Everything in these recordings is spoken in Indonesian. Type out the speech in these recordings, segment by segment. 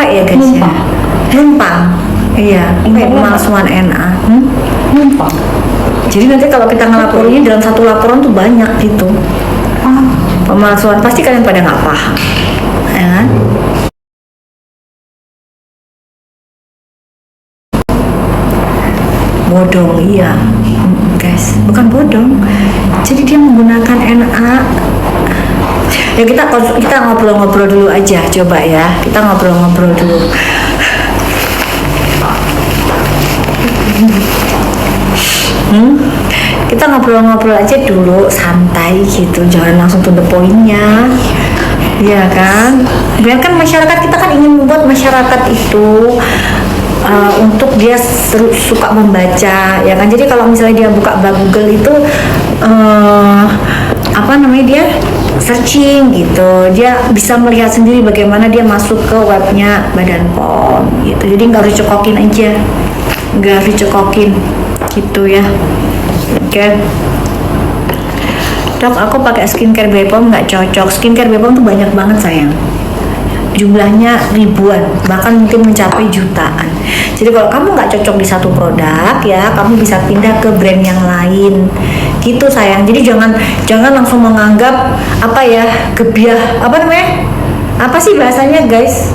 capek ya guys ya. Numpang. Iya, kayak pemalsuan NA. Numpang. Jadi nanti kalau kita ngelaporinnya dalam satu laporan tuh banyak gitu. Pemalsuan pasti kalian pada nggak paham, ya kan? Bodong, iya, guys, bukan bodong. Jadi dia menggunakan NA. Ya kita ngobrol-ngobrol dulu aja, coba ya. Kita ngobrol-ngobrol dulu. Kita ngobrol-ngobrol aja dulu, santai gitu, jangan langsung to the point-nya. Iya kan? Biarkan masyarakat, kita kan ingin membuat masyarakat itu untuk dia suka membaca, ya kan? Jadi kalau misalnya dia buka Google itu apa namanya, dia searching gitu, dia bisa melihat sendiri bagaimana dia masuk ke webnya Badan POM gitu. Jadi nggak harus cekokin aja, nggak harus cekokin gitu ya. Oke. Dok, aku pakai skincare Bepom nggak cocok. Skincare Bepom tuh banyak banget sayang, jumlahnya ribuan, bahkan mungkin mencapai jutaan. Jadi kalau kamu nggak cocok di satu produk ya, kamu bisa pindah ke brand yang lain gitu sayang. Jadi jangan langsung menganggap apa ya, gebiah, apa namanya, apa sih bahasanya guys,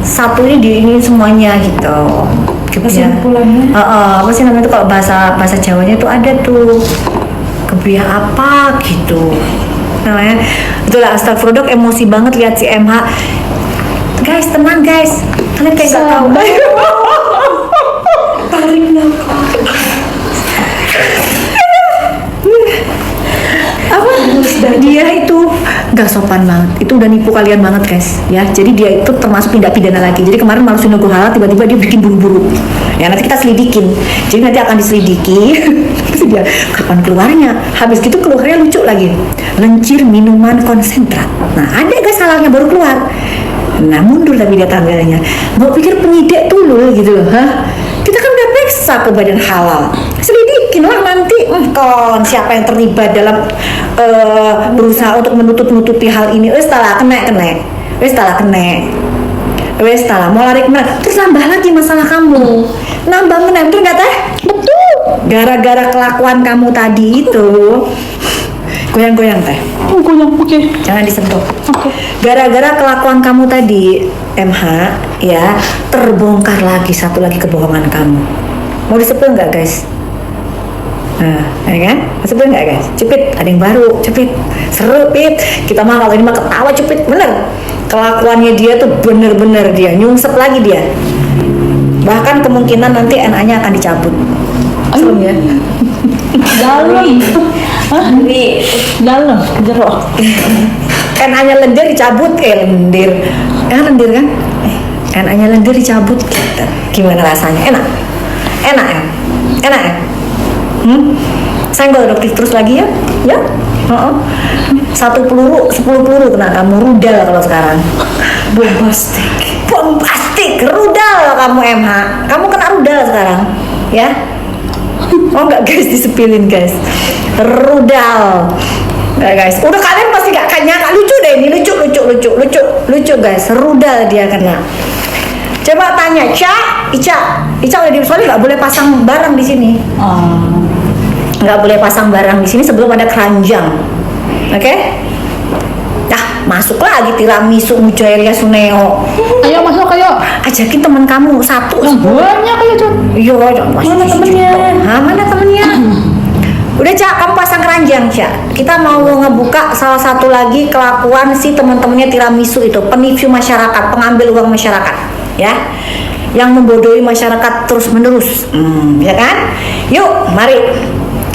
satu ini di ini semuanya gitu. Kesimpulannya apa sih namanya itu, kalau bahasa Jawanya itu ada tuh kebiah apa gitu namanya. Itulah, astagfirullah, emosi banget lihat si MH. Guys, tenang guys, kalian kayak gak tahu. tarik nafas. Apa? Dia itu gak sopan banget, itu udah nipu kalian banget guys ya. Jadi dia itu termasuk tindak pidana lagi. Jadi kemarin malusin nego halal, tiba-tiba dia bikin buru-buru ya, nanti kita selidikin. Jadi nanti akan diselidiki. Terus dia kapan keluarnya, habis gitu keluarnya lucu lagi, lencir minuman konsentrat. Nah ada gak salahnya baru keluar, nah mundur tapi dia tanggalnya. Mau pikir penyidik dulu gitu loh, kita kan udah periksa ke Badan Halal, selidikin lah nanti kon siapa yang terlibat dalam berusaha untuk menutupi hal ini. Wes talah kena mau lari kemana, terus nambah lagi masalah kamu, nambah menambah, betul nggak teh? Betul, gara-gara kelakuan kamu tadi itu. Goyang-goyang teh, goyang, oke. jangan disentuh. Oke. Gara-gara kelakuan kamu tadi MH ya, terbongkar lagi satu lagi kebohongan kamu. Mau disebut nggak guys? Nah, ya kan? Disebut nggak guys? Cepit, ada yang baru, cepit, seru, pit. Kita mah kalau ini mah ketawa, cepit, bener. Kelakuannya dia tuh bener-bener dia nyungsep lagi dia. Bahkan kemungkinan nanti NA-nya akan dicabut. Serem ya? Dalam. Hah? Dalam, jeruk. NA-nya lendir dicabut, lendir kan? NA-nya lendir dicabut gitu. Gimana rasanya? Enak ya? Senggol dokter terus lagi ya? Ya? Satu peluru, 10 peluru kena kamu, rudal kalau sekarang. Bombastik, rudal kamu MH. Kamu kena rudal sekarang, ya? Oh enggak guys, disepilin guys. Rudal. Enggak guys, udah kalian pasti gak akan nyangka, lucu deh ini, lucu guys, rudal dia kena. Coba tanya, Ica udah soalnya nggak boleh pasang barang di sini. Nggak boleh pasang barang di sini sebelum ada keranjang, oke? Nah, masuk lagi tiramisu Mujairya Suneo. Ayo masuk, ayo. Ajakin teman kamu satu. Banyak aja Con. Iya, Mana temennya? Mana temennya? Udah Cak, kamu pasang keranjang Cak. Kita mau ngebuka salah satu lagi kelakuan si teman-temannya tiramisu itu, penipu masyarakat, pengambil uang masyarakat, ya, yang membodohi masyarakat terus menerus, ya kan? Yuk, mari.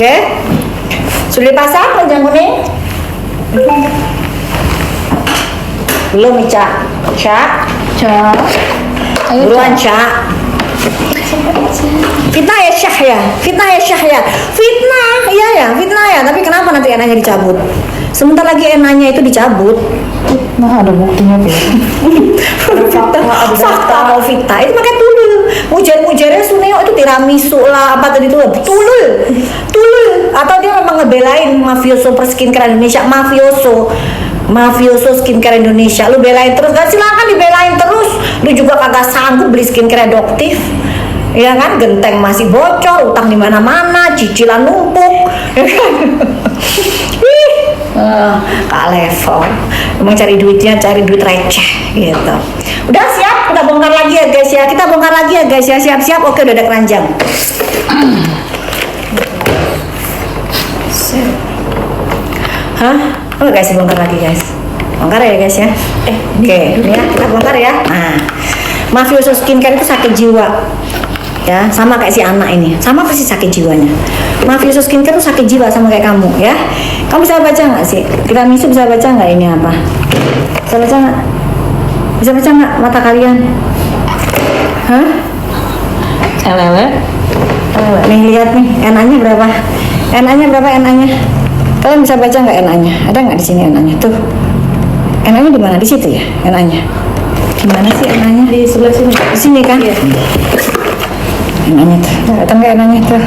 Oke, sudah dipasang keranjang kuning? Belum Cak. Ayo Buruan Cak. Fitnah ya Syah ya. Fitnah ya. Tapi kenapa nanti enaknya dicabut? Sebentar lagi enaknya itu dicabut. Nah, ada buktinya tuh. Fakta mau fitnah itu pakai tulul. Mujairnya Suneo itu tiramisu lah, apa tadi tuh tulul. Atau dia memang ngebelain mafioso perskincare Indonesia, mafioso. Mafioso Skincare Indonesia. Lu belain terus kan, silakan dibelain terus. Lu juga kagak sanggup beli skincare adoptif. Ya kan, genteng masih bocor, utang di mana-mana, cicilan numpuk. Ya kan? Ih, Kak level. Emang cari duitnya, cari duit receh gitu. Udah siap, udah bongkar lagi ya guys ya. Kita bongkar lagi ya guys ya. Siap-siap. Oke, udah ada keranjang. Hah? Oh guys, bongkar lagi guys. Bongkar ya guys ya. Oke, ini ya kita bongkar ya. Nah, Mafioso Skincare itu sakit jiwa. Ya, sama kayak si anak ini. Sama persis sakit jiwanya. Mafioso Skincare itu sakit jiwa sama kayak kamu ya. Kamu bisa baca nggak sih? Kita misi bisa baca nggak ini apa? Bisa baca nggak? Bisa baca nggak mata kalian? Hah? Lele. Nih lihat nih, NA-nya berapa? NA-nya berapa NA-nya? Kalian bisa baca nggak NA-nya? Ada nggak di sini NA-nya? Tuh. NA-nya di mana? Di situ ya NA-nya. Di mana sih NA-nya? Di sebelah sini. Di sini kan? Iya. NA-nya tuh. Kelihatan nggak NA-nya tuh?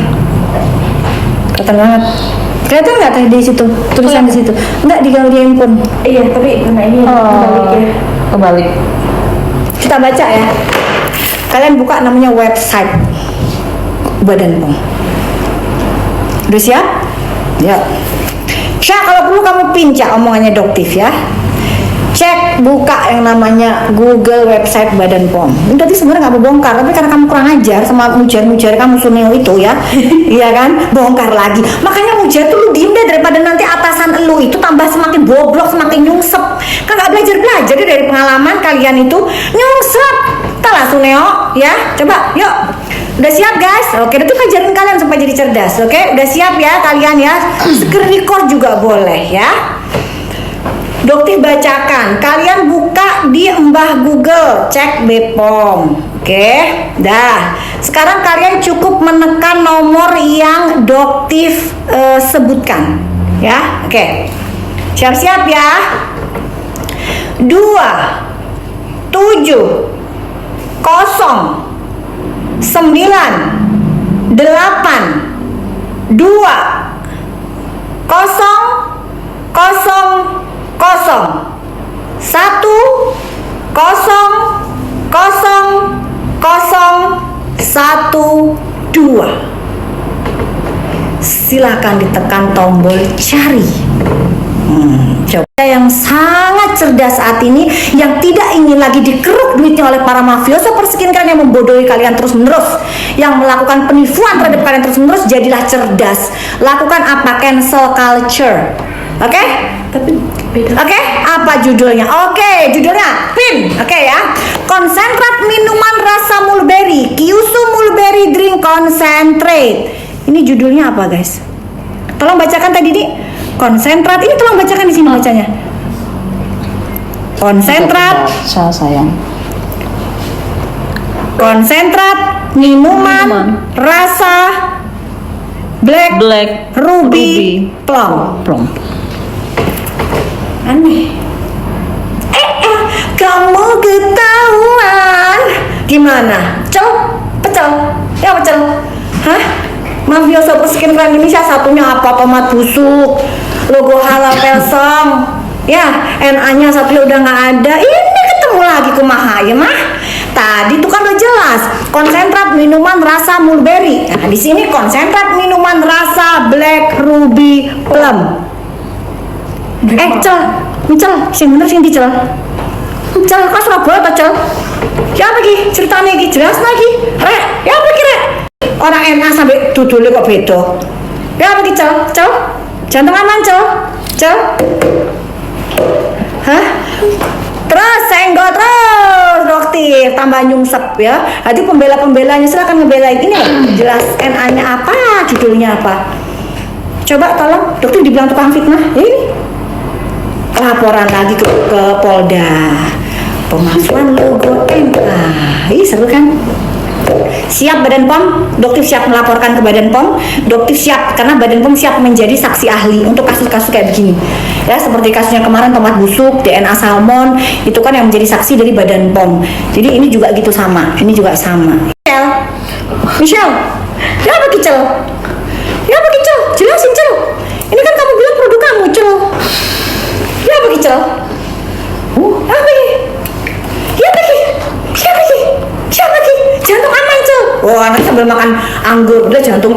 Kelihatan banget. Kelihatan nggak tadi di situ? Tulisan di situ. Nggak di galeri handphone. Iya, tapi karena ini kebalik ya. Kebalik. Kita baca ya. Kalian buka namanya website Badan POM. Udah siap? Ya. Syah, kalau perlu kamu pincak omongannya Doktif ya. Cek buka yang namanya Google website Badan POM. Ini tadi sebenarnya nggak mau bongkar, tapi karena kamu kurang ajar sama mujar-mujar kamu Suneo itu ya, iya kan, bongkar lagi. Makanya mujar tuh lu diem deh daripada nanti atasan lu itu tambah semakin bobrok, semakin nyungsep. Kan nggak belajar deh dari pengalaman kalian itu nyungsep. Entahlah Suneo ya, coba yuk. Udah siap guys? Oke, itu ajarin kalian supaya jadi cerdas. Oke, udah siap ya kalian ya. Screen record juga boleh ya. Doktif bacakan. Kalian buka di Mbah Google, cek BPOM. Oke, dah. Sekarang kalian cukup menekan nomor yang Doktif sebutkan, ya. Oke, siap-siap ya. 2 7 0 9 8 2 0 0 0 1 0 0 1 2. Silakan ditekan tombol cari. Coba yang sangat cerdas saat ini, yang tidak ingin lagi dikeruk duitnya oleh para mafioso perskincare yang membodohi kalian terus menerus, yang melakukan penipuan terhadap kalian terus menerus, jadilah cerdas. Lakukan apa? Cancel culture. Oke? Tapi beda. Oke, apa judulnya? Oke, judulnya pin. Oke ya. Konsentrat minuman rasa mulberry, Kyushu mulberry drink concentrate. Ini judulnya apa, guys? Tolong bacakan tadi nih. Konsentrat. Ini tolong bacakan di sini bacanya. Konsentrat. Baca sayang. Konsentrat minuman rasa black, ruby, plum. Aneh. Kamu ketahuan. Gimana? Pecel? Ya pecel. Hah? Mafioso perskincare Indonesia satunya apa? Tomat busuk, logo halal Pelsong. Ya, NA-nya satunya udah nggak ada. Ini ketemu lagi kumaha ya mah? Tadi tuh kan udah jelas. Konsentrat minuman rasa mulberry. Nah, di sini konsentrat minuman rasa black ruby plum. Sing bener sing dicel. Cel, kau Surabaya atau cel? Ya lagi ceritanya lagi jelas lagi. Rek, ya apa kira? Orang NA sampai dudulnya kok beda. Ya apa cel? Jantung aman cel? Hah? Terus senggol terus Doktif tambah nyungsep ya. Nanti pembela-pembelanya silakan ngebelain ini loh. Jelas NA-nya apa, judulnya apa. Coba tolong Doktif dibilang tukang fitnah. Ini laporan lagi ke Polda. Pemalsuan logo NA. Ih seru kan? Siap Badan POM? Doktif siap melaporkan ke Badan POM. Doktif siap karena Badan POM siap menjadi saksi ahli untuk kasus-kasus kayak begini. Ya seperti kasusnya kemarin tomat busuk, DNA salmon, itu kan yang menjadi saksi dari Badan POM. Jadi ini juga gitu sama. Ini juga sama. Michelle, ya apa kicel? Ya apa kicel? Jelasin cel. Ini kan kamu bilang produk kamu cel. Ya apa Apa Kicel? Apa ini? Siapa ki? Siapa ki? Siapa ki? Jantung aman Cel. Oh anak sambil makan anggur udah jantung.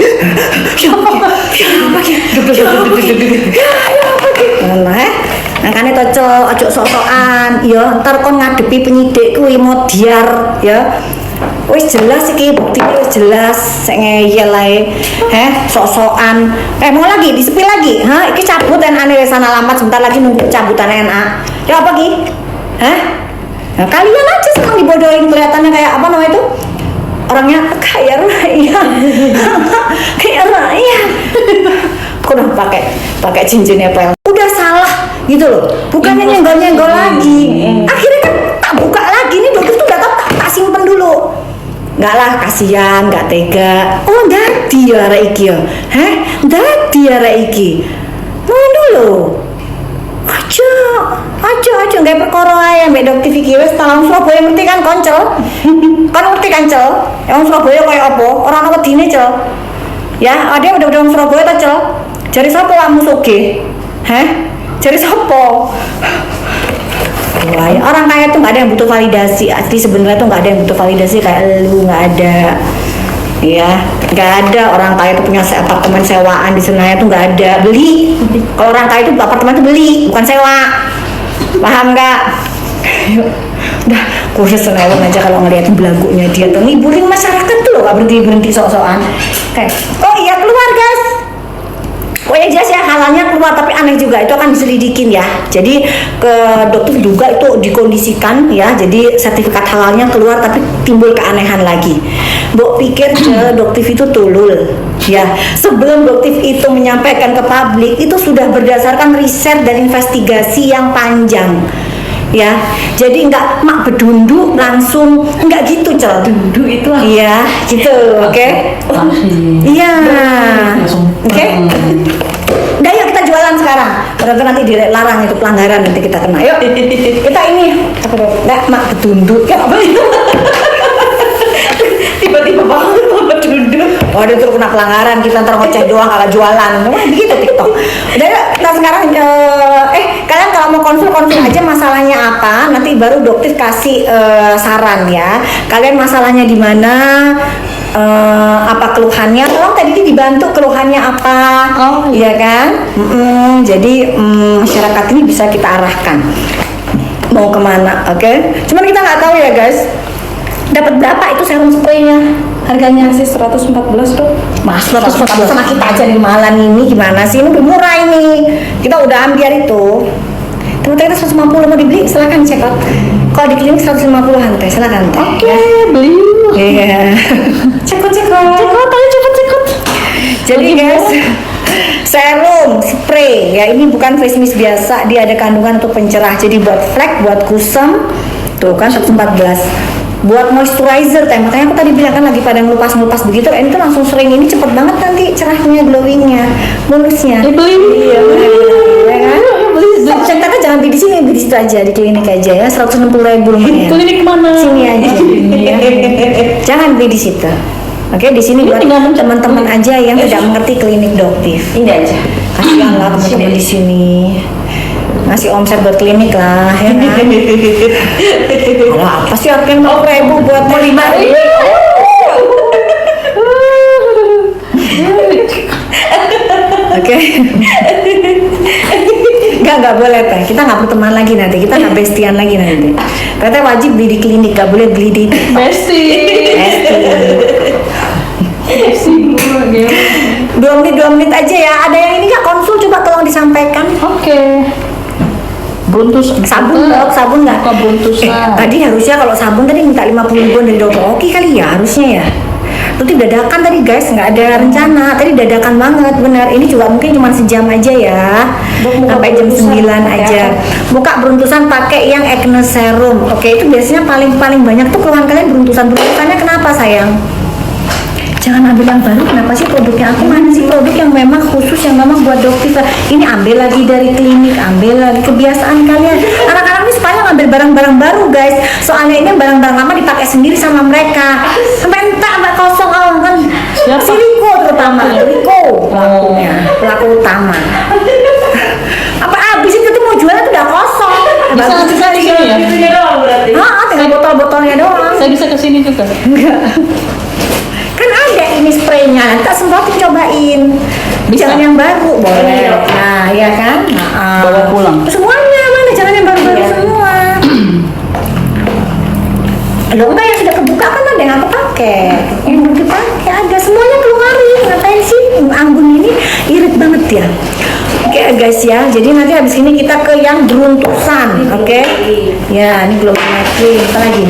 Siapa ki? Siapa ki? Siapa ki? Nah, makanya to Cel, ojo sok-sokan. Ya, ntar kon ngadepi penyidik kuwi modiar ya. Wis jelas iki buktine wis jelas, sek ngeyel ae. Sok-sokan. Mau lagi disepil lagi. Hah, iki cabut NA-ne wis ana alamat sebentar lagi nunggu cabutan NA. Ya apa ki? Nah, kalian aja senang dibodohin kelihatannya kayak apa namanya itu? Orangnya kayak raya. Kayak raya. Kok udah pakai cincinnya pel. Udah salah gitu loh. Bukannya nyenggol-nyenggol lagi. Akhirnya kan tak buka lagi nih dokter tuh udah tak simpen dulu. Enggak lah, kasihan, enggak tega. Oh, dadi ya arek iki ya. Dadi arek iki. Ngono lho. Aja nggak perkara ae mbek Dok TV wis tang Surabaya ngerti kan koncel. Kan ngerti kan Cel? Yang Surabaya kaya apa? Ora ana wedine Cel. Ya, ada udah wong Surabaya ta Cel. Jari sapa kamu soge? Jari sapa? Wah, ya, orang kaya tuh nggak ada yang butuh validasi. Asli sebenarnya tuh nggak ada yang butuh validasi kayak lu, nggak ada. Ya, nggak ada orang kaya tuh punya apartemen sewaan di Senayan tuh nggak ada. Beli. Kalau orang kaya itu apartemen tuh beli, bukan sewa. Paham nggak? Udah, kursus Senayan aja kalau ngeliatin belagunya dia tuh ngiburin masyarakat tuh loh, nggak berhenti sok-sokan. Kayak, oh iya keluar guys. Oh ya jelas ya halalnya keluar, tapi aneh juga itu akan diselidikin ya. Jadi ke dokter juga itu dikondisikan ya. Jadi sertifikat halalnya keluar tapi timbul keanehan lagi. Mbok pikir dokter itu tulul ya. Sebelum dokter itu menyampaikan ke publik itu sudah berdasarkan riset dan investigasi yang panjang. Ya, jadi nggak mak bedundu langsung nggak gitu Cel. Duduk itu iya gitu, oke? Iya, oke? Udah yuk kita jualan sekarang. Ternyata nanti dilarang itu pelanggaran nanti kita kena. Yuk kita ini apa dong? Nggak mak bedundu ya apa itu? Tiba-tiba banget mau bedundu. Oh dia tuh kena pelanggaran, kita ntar ngoceh doang kalau jualan. Wah begitu TikTok. Udah yuk kita sekarang kalian kalau mau konsul aja masalahnya apa, nanti baru dokter kasih saran ya. Kalian masalahnya di mana, apa keluhannya, tolong tadi dibantu keluhannya apa. Iya kan? Jadi masyarakat ini bisa kita arahkan mau kemana, oke? Cuman kita nggak tahu ya guys, dapat berapa itu serum spraynya? Harganya sih 114 tuh. Mas 114 sama kita aja di Malang ini gimana sih? Ini udah murah ini. Kita udah ambil itu. Ternyata kita 150 mau dibeli, silakan check out. Kalau di klinik 150-an teh, silakan. Oke, beli. Iya. Check out. Ayo cepet check out. Jadi guys, serum spray ya, ini bukan face mist biasa, dia ada kandungan untuk pencerah. Jadi buat flek, buat kusam, tuh kan 114. Buat moisturizer teh, makanya aku tadi bilang kan lagi pada ngelupas begitu, ini tuh langsung sering, ini cepet banget nanti cerahnya, glowingnya, mulusnya. Beli. Iya kan? Cek kata jangan beli di sini, beli di situ aja, di klinik aja ya, 160.000 lumayan. Klinik mana? Sini aja. Jangan beli di situ. Oke, di sini buat teman-teman aja yang tidak mengerti klinik doktif. Ini aja. Kasihan lah teman-teman di sini. Ngasih omset buat klinik lah, ya kan? Kalau apa sih harganya 50.000 buat mau 5.000? Oke. Enggak boleh teh. Kita nggak berteman lagi nanti. Kita nggak bestian lagi nanti. Katanya wajib beli di klinik, nggak boleh beli di Besti. 2 menit aja ya. Ada yang ini nggak konsul, coba tolong disampaikan. Oke. Buntus Sabun dok, sabun nggak? Buka buntusan. Tadi harusnya kalau sabun tadi minta 50.000 dari dokter Oki kali ya harusnya ya. Nanti dadakan tadi guys, nggak ada rencana. Tadi dadakan banget, benar. Ini juga mungkin cuma sejam aja ya, sampai jam 9 aja. Buka beruntusan pakai yang acne serum. Oke, itu biasanya paling banyak tuh keluhan kalian beruntusannya kenapa sayang? Jangan ambil yang baru, kenapa sih produknya? Aku mana sih produk yang memang khusus, yang memang buat dokter? Ini ambil lagi dari klinik, ambil lagi, kebiasaan kalian. Anak-anak ini sekarang ngambil barang-barang baru guys. Soalnya ini barang-barang lama dipakai sendiri sama mereka. Sampai entah mbak kosong kan. Si Riko terutama, Riko pelaku utama. Apa abis itu tuh mau jualnya tuh udah kosong. Bisa Bagus bisa di sini ya? Itunya doang berarti. Tinggal botol-botolnya doang. Saya bisa ke sini juga. Enggak. Kan ada ini spraynya, kita semprotin cobain. Bisa. Jangan yang baru, boleh. Iya. Nah, iya kan? Bawa pulang. Semuanya mana? Jangan yang baru-baru Iya. semua. Lo enggak yang sudah kebuka kan ada yang aku pakai, yang belum dipakai ada, semuanya keluarin. Ngapain sih Anggun ini irit banget ya? Oke guys ya, jadi nanti habis ini kita ke yang beruntusan, oke? Ya, ini belum lagi, apa lagi?